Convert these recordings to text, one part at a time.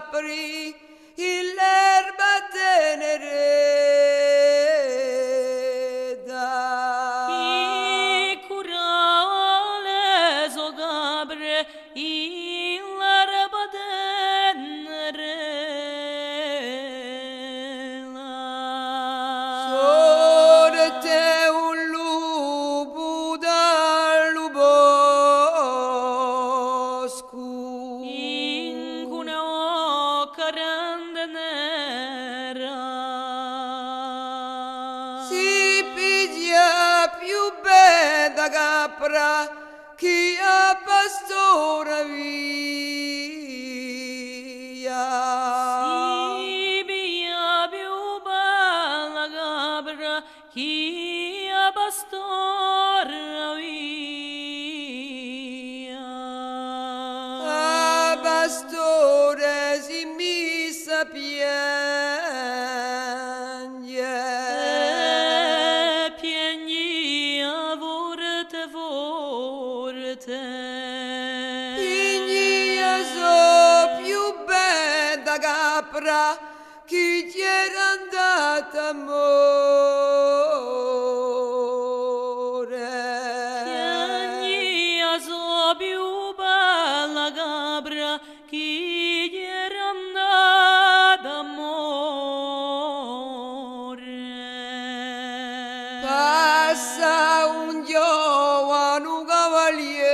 apri l'erba tenereda. I curale zogabre l'erba tenereda. Sorte un lupo dal bosco. In cuna carende nera. Si piglia più bella capra chi a pastora via. Si via più bella capra chi a pastora via. A pastore si missa piange. Piegni a vorte vorte. Piglia so più bella capra chi c'era andata amore. Piegni a so più bella capra chi era andata amore. Passa un giovane cavaliere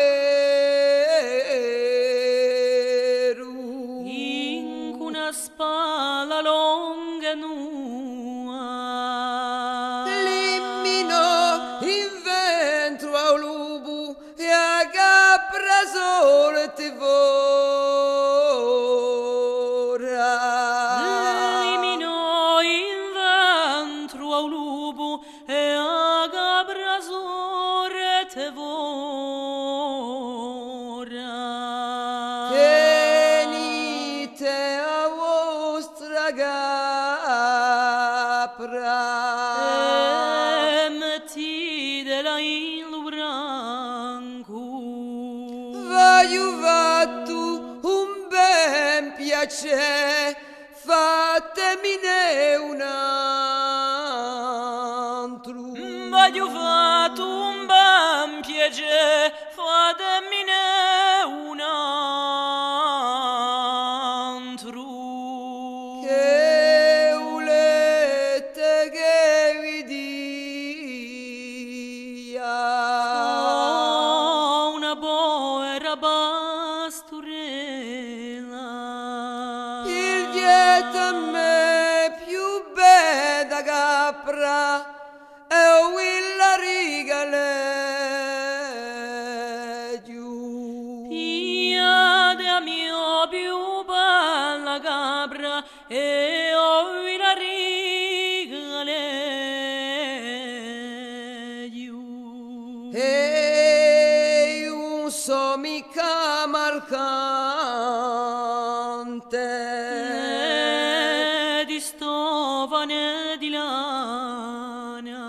In una spalla longa nua. Limino in ventro al lupo e a capra sole ti vora. Eliminò in ventro a lupo e a cabrasore te vora. Venite a vostra capra. E mettitela in lo branco. Voglio fatto un ben piacere, fatemine un altro. Voglio fatto un ben piacere, fatemine un altro. Che volete che vi dia? Oh, una povera pastorella. Il dietro a me più bella capra e la riga giù. Piade a mio più bella capra e ho la rigale giù. E un so mica marcante Di stofane di lana.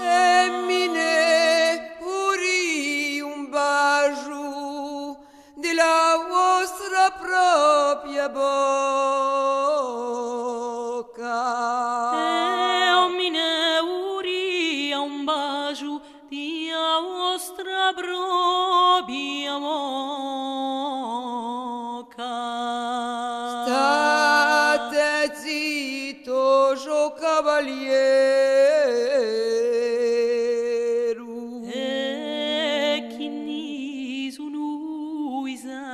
e mine uri un bacio della vostra propria bocca. E omine uri a un bacio di a vostra propria bocca. State zitto, gio cavaliere. E chi ni sono i santi.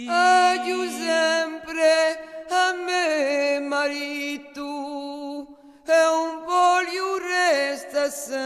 Adiu sempre a me marito e un voglio resta senza.